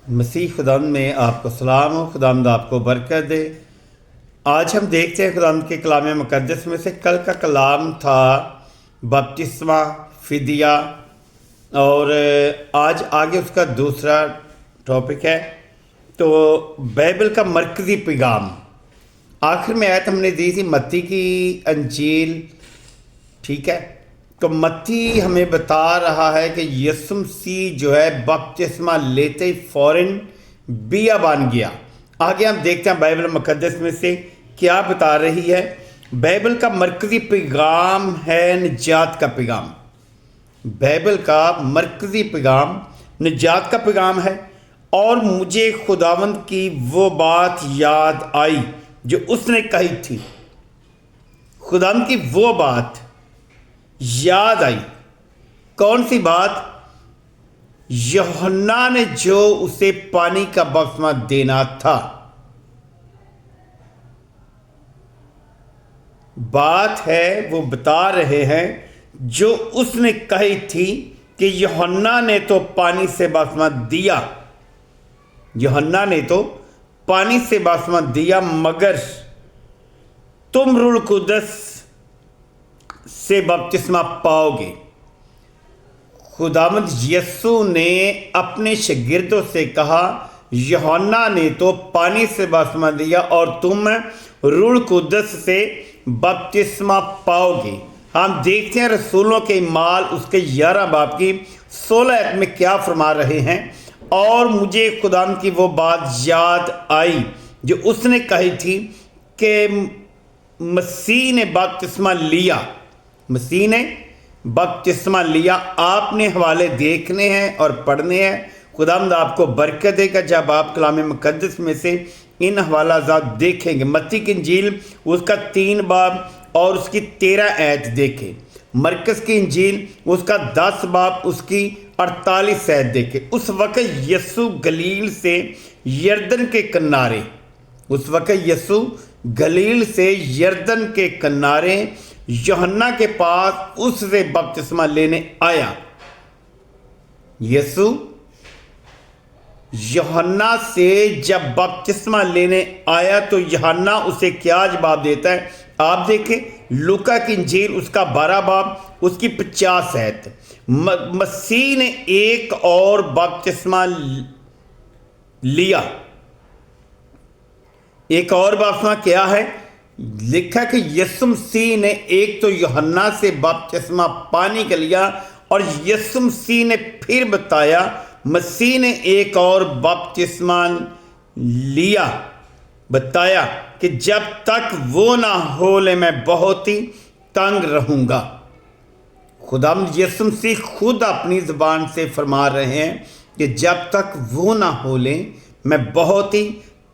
مسیح خداوند میں آپ کو سلام ہو، خداوند آپ کو برکت دے۔ آج ہم دیکھتے ہیں خداوند کے کلام مقدس میں سے کل کا کلام تھا بپتسمہ، فدیہ، اور آج آگے اس کا دوسرا ٹاپک ہے تو بائبل کا مرکزی پیغام۔ آخر میں آیت ہم نے دی تھی متی کی انجیل، ٹھیک ہے؟ تو متی ہمیں بتا رہا ہے کہ یسوع مسیح جو ہے بپتسمہ لیتے ہی فوراً بیابان گیا۔ آگے ہم دیکھتے ہیں بائبل مقدس میں سے کیا بتا رہی ہے۔ بائبل کا مرکزی پیغام ہے نجات کا پیغام۔ بائبل کا مرکزی پیغام نجات کا پیغام ہے، اور مجھے خداوند کی وہ بات یاد آئی جو اس نے کہی تھی۔ خداوند کی وہ بات یاد آئی۔ کون سی بات؟ یوحنا نے جو اسے پانی کا بپتسمہ دینا تھا۔ بات ہے وہ بتا رہے ہیں جو اس نے کہی تھی کہ یوحنا نے تو پانی سے بپتسمہ دیا، یوحنا نے تو پانی سے بپتسمہ دیا، مگر تم روح القدس سے بپتسمہ پاؤ گے۔ خداوند یسوع نے اپنے شاگردوں سے کہا یوحنا نے تو پانی سے بپتسمہ دیا اور تم روح القدس سے بپتسمہ پاؤ گے۔ ہم دیکھتے ہیں رسولوں کے اعمال اس کے 11 باب کی 16 آیت میں کیا فرما رہے ہیں، اور مجھے خداوند کی وہ بات یاد آئی جو اس نے کہی تھی کہ مسیح نے بپتسمہ لیا، مسیح نے بپتسمہ لیا۔ آپ نے حوالے دیکھنے ہیں اور پڑھنے ہیں۔ خداوند آپ کو برکت دے گا جب آپ کلام مقدس میں سے ان حوالہ جات دیکھیں گے۔ متی کی انجیل اس کا 3 باب اور اس کی 13 آیت دیکھیں۔ مرکز کی انجیل اس کا 10 باب اس کی 48 آیت دیکھیں۔ اس وقت یسوع گلیل سے یردن کے کنارے، اس وقت یسوع گلیل سے یردن کے کنارے یوحنا کے پاس اس سے بپتسمہ لینے آیا۔ یسوع یوحنا سے جب بپتسمہ لینے آیا تو یوحنا اسے کیا جواب دیتا ہے؟ آپ دیکھیں لوکا کی انجیل اس کا 12 باب اس کی 50 آیت۔ مسیح نے ایک اور بپتسمہ لیا۔ ایک اور بپتسمہ کیا ہے؟ لکھا کہ یسوع مسیح نے ایک تو یوحنا سے بپتسمہ پانی کا لیا، اور یسوع مسیح نے پھر بتایا مسیح نے ایک اور بپتسمہ لیا، بتایا کہ جب تک وہ نہ ہو لے میں بہت ہی تنگ رہوں گا۔ خداوند یسوع مسیح خود اپنی زبان سے فرما رہے ہیں کہ جب تک وہ نہ ہو لے میں بہت ہی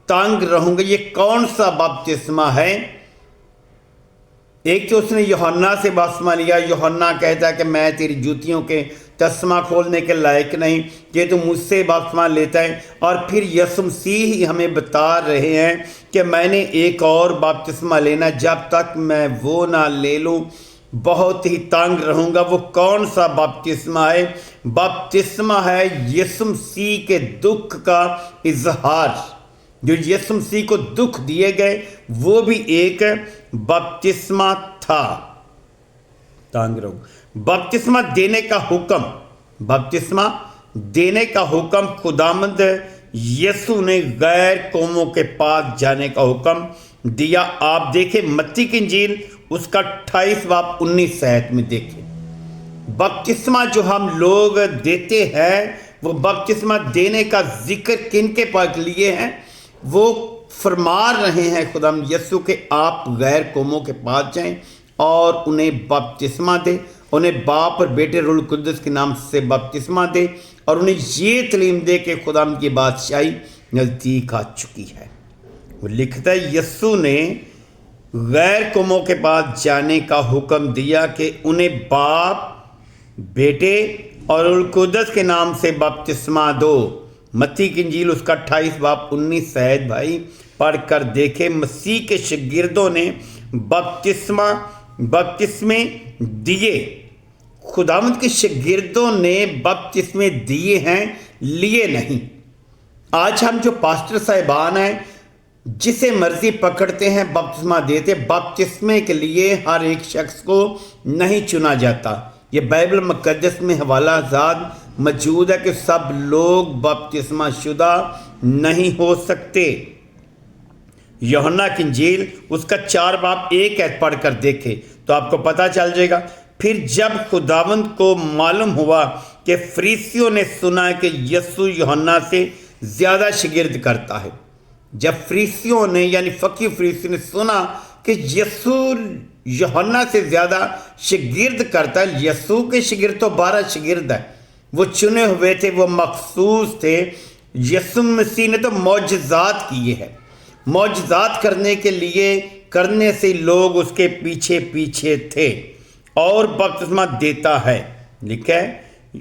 تنگ رہوں گا۔ یہ کون سا بپتسمہ ہے؟ ایک تو اس نے یوحنا سے بپتسمہ لیا، یوحنا کہتا ہے کہ میں تیری جوتیوں کے تسمہ کھولنے کے لائق نہیں، یہ تو مجھ سے بپتسمہ لیتا ہے۔ اور پھر یسوع مسیح ہی ہمیں بتا رہے ہیں کہ میں نے ایک اور بپتسمہ لینا، جب تک میں وہ نہ لے لوں بہت ہی تنگ رہوں گا۔ وہ کون سا بپتسمہ ہے؟ بپتسمہ ہے یسوع مسیح کے دکھ کا اظہار۔ جو یسوع مسیح کو دکھ دیے گئے وہ بھی ایک بپتسمہ تھا۔ تنگ رہو۔ بپتسمہ دینے کا حکم، بپتسمہ دینے کا حکم خداوند یسوع نے غیر قوموں کے پاس جانے کا حکم دیا۔ آپ دیکھیں متی کی انجیل اس کا 28 باب 19 آیت میں دیکھیں۔ بپتسمہ جو ہم لوگ دیتے ہیں وہ بپتسمہ دینے کا ذکر کن کے پاس لیے ہیں؟ وہ فرما رہے ہیں خداوند یسوع کہ آپ غیر قوموں کے پاس جائیں اور انہیں بپتسمہ دیں، انہیں باپ اور بیٹے روح القدس کے نام سے بپتسمہ دے، اور انہیں یہ تعلیم دے کہ خداوند کی بادشاہی نزدیک آ چکی ہے۔ وہ لکھتا ہے یسوع نے غیر قوموں کے پاس جانے کا حکم دیا کہ انہیں باپ، بیٹے اور روح القدس کے نام سے بپتسمہ دو۔ متی کی انجیل اس کا 28 باب 19 آیت بھائی پڑھ کر دیکھیں۔ مسیح کے شاگردوں نے بپتسمے دیے، خداوند کے شاگردوں نے بپتسمے دیے ہیں، لیے نہیں۔ آج ہم جو پاسٹر صاحبان ہیں جسے مرضی پکڑتے ہیں بپتسمہ دیتے، بپتسمے کے لیے ہر ایک شخص کو نہیں چنا جاتا۔ یہ بائبل مقدس میں حوالہ ذات موجود ہے کہ سب لوگ بپتسمہ شدہ نہیں ہو سکتے۔ یوحنا کی انجیل اس کا 4 باب 1 آیت پڑھ کر دیکھے تو آپ کو پتہ چل جائے گا۔ پھر جب خداوند کو معلوم ہوا کہ فریسیوں نے سنا کہ یسوع یوحنا سے زیادہ شگرد کرتا ہے، جب فریسیوں نے یعنی فقی فریسیوں نے سنا کہ یسوع یوحنا سے زیادہ شگرد کرتا ہے، یسوع کے شگرد تو 12 شگرد ہیں، وہ چنے ہوئے تھے، وہ مخصوص تھے۔ یسوع مسیح نے تو معجزات کیے ہیں، معجزات کرنے سے لوگ اس کے پیچھے پیچھے تھے، اور بپتسمہ دیتا ہے۔ لکھا ہے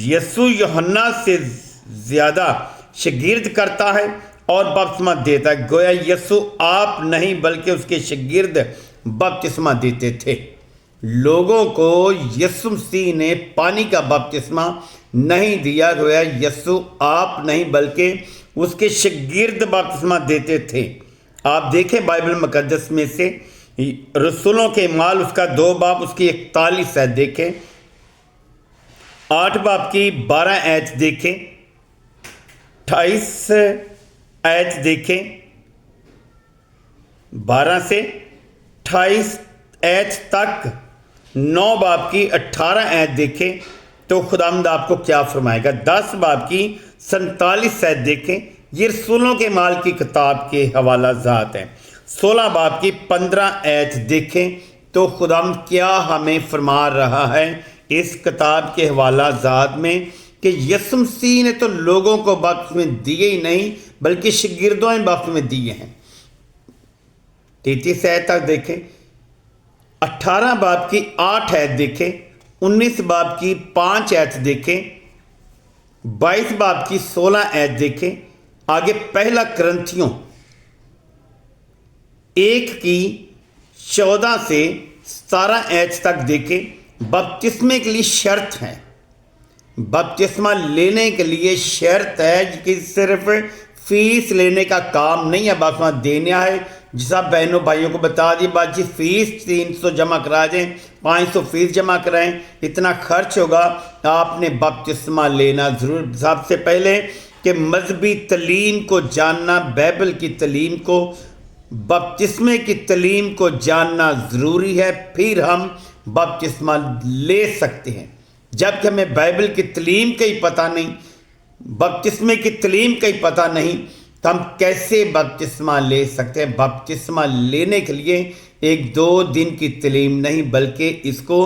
یسوع یوحنا سے زیادہ شگرد کرتا ہے اور بپتسمہ دیتا ہے۔ گویا یسوع آپ نہیں بلکہ اس کے شگرد بپتسمہ دیتے تھے۔ لوگوں کو یسوع مسیح نے پانی کا بپتسمہ نہیں دیا، گویا یسوع آپ نہیں بلکہ اس کے شگرد بپتسمہ دیتے تھے۔ آپ دیکھیں بائبل مقدس میں سے رسولوں کے اعمال اس کا 2 باب اس کی 41 آیت دیکھیں، 8 باب کی 12 آیت دیکھیں، 28 آیت دیکھیں، 12 سے 28 آیت تک 9 باب کی 18 آیت دیکھیں تو خداوند آپ کو کیا فرمائے گا۔ 10 باب کی 47 آیت دیکھیں، یہ رسولوں کے اعمال کی کتاب کے حوالہ ذات ہیں۔ 16 باب کی 15 آیت دیکھیں تو خداوند کیا ہمیں فرما رہا ہے اس کتاب کے حوالہ ذات میں کہ یسوع مسیح نے تو لوگوں کو بپتسمے دیے ہی نہیں بلکہ شگردوں نے بپتسمے دیے ہیں۔ 33 آیت تک دیکھیں، 18 باب کی 8 آیت دیکھیں، 19 باب کی 5 آیت دیکھیں، 22 باب کی 16 آیت دیکھیں، آگے 1 کرنتھیوں 1 کی 14 سے 17 آیت تک دیکھیں۔ بپتسمے کے لیے شرط ہے، بپتسمہ لینے کے لیے شرط ہے کہ صرف فیس لینے کا کام نہیں ہے، بپتسمہ دینا ہے۔ جس آپ بہنوں بھائیوں کو بتا دی بات جی، فیس 300 جمع کرا دیں، 500 فیس جمع کرائیں، اتنا خرچ ہوگا، آپ نے بپتسمہ لینا ضرور۔ سب سے پہلے کہ مذہبی تعلیم کو جاننا، بائبل کی تعلیم کو، بپتسمے کی تعلیم کو جاننا ضروری ہے، پھر ہم بپتسمہ لے سکتے ہیں۔ جب کہ ہمیں بائبل کی تعلیم کا ہی پتہ نہیں، بپتسمے کی تعلیم کا ہی پتہ نہیں، تو ہم کیسے بپتسمہ لے سکتے ہیں؟ بپتسمہ لینے کے لیے 1-2 دن کی تعلیم نہیں بلکہ اس کو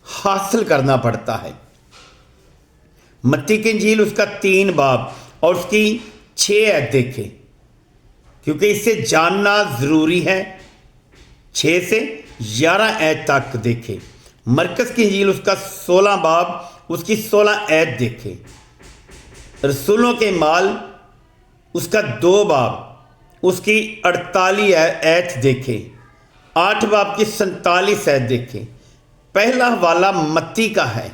حاصل کرنا پڑتا ہے۔ متی کی انجیل اس کا 3 باب اور اس کی 6 آیت دیکھیں، کیونکہ اسے جاننا ضروری ہے۔ 6 سے 11 آیت تک دیکھیں۔ مرکز کی انجیل اس کا 16 باب اس کی 16 آیت دیکھیں۔ رسولوں کے اعمال اس کا 2 باب اس کی 48 آیت دیکھیں، 8 باب کی 47 آیت دیکھیں۔ پہلا حوالہ متی کا ہے،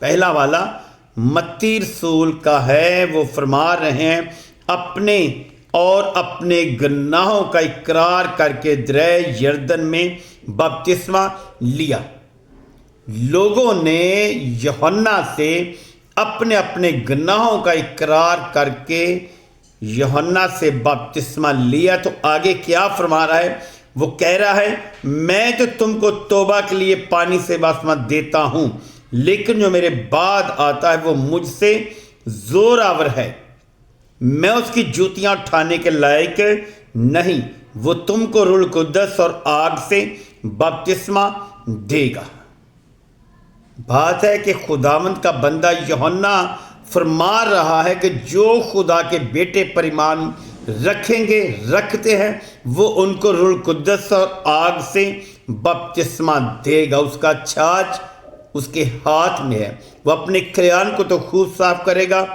پہلا حوالہ متی رسول کا ہے۔ وہ فرما رہے ہیں اپنے اور اپنے گناہوں کا اقرار کر کے دریا یردن میں بپتسمہ لیا۔ لوگوں نے یوحنا سے اپنے اپنے گناہوں کا اقرار کر کے یوحنا سے بپتسمہ لیا، تو آگے کیا فرما رہا ہے؟ وہ کہہ رہا ہے میں تو تم کو توبہ کے لیے پانی سے بپتسمہ دیتا ہوں، لیکن جو میرے بعد آتا ہے وہ مجھ سے زور آور ہے، میں اس کی جوتیاں اٹھانے کے لائق نہیں، وہ تم کو روح القدس اور آگ سے بپتسمہ دے گا۔ بات ہے کہ خداوند کا بندہ یوحنا فرما رہا ہے کہ جو خدا کے بیٹے پر ایمان رکھتے ہیں وہ ان کو روح القدس اور آگ سے بپتسمہ دے گا۔ اس کا چھاچ اس کے ہاتھ میں ہے، وہ اپنے کھلیان کو تو خوب صاف کرے گا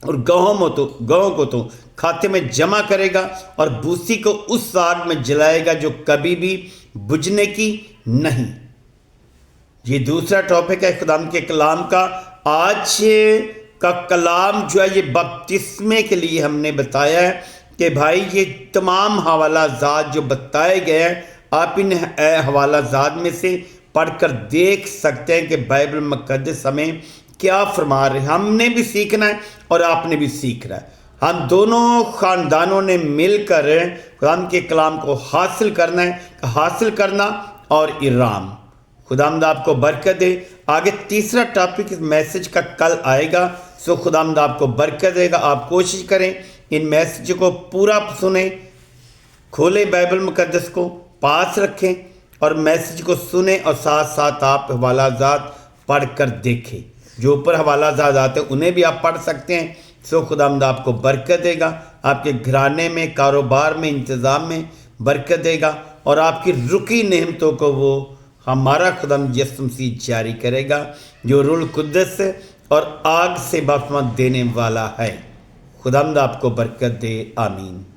اور گہوں کو تو کھاتے میں جمع کرے گا اور بوسی کو اس آگ میں جلائے گا جو کبھی بھی بجھنے کی نہیں۔ یہ دوسرا ٹاپک ہے خدا کے کلام کا۔ آج کا کلام جو ہے یہ بپتسمے کے لیے ہم نے بتایا ہے کہ بھائی یہ تمام حوالہ جات جو بتائے گئے ہیں آپ ان حوالہ جات میں سے پڑھ کر دیکھ سکتے ہیں کہ بائبل مقدس ہمیں کیا فرما رہے ہیں۔ ہم نے بھی سیکھنا ہے اور آپ نے بھی سیکھنا ہے۔ ہم دونوں خاندانوں نے مل کر خدا کے کلام کو حاصل کرنا ہے، حاصل کرنا اور ارام۔ خداوند آپ کو برکت دے۔ آگے تیسرا ٹاپک اس میسج کا کل آئے گا، سو خداوند آپ کو برکت دے گا۔ آپ کوشش کریں ان میسج کو پورا سنیں، کھولیں بائبل مقدس کو، پاس رکھیں اور میسج کو سنیں، اور ساتھ ساتھ آپ حوالہ جات پڑھ کر دیکھیں۔ جو اوپر حوالہ جات آتے ہیں انہیں بھی آپ پڑھ سکتے ہیں۔ سو خداوند آپ کو برکت دے گا، آپ کے گھرانے میں، کاروبار میں، انتظام میں برکت دے گا، اور آپ کی رکی نعمتوں کو وہ ہمارا خداوند یسوع مسیح جاری کرے گا، جو روح القدس اور آگ سے بپتسمہ دینے والا ہے۔ خداوند آپ کو برکت دے، آمین۔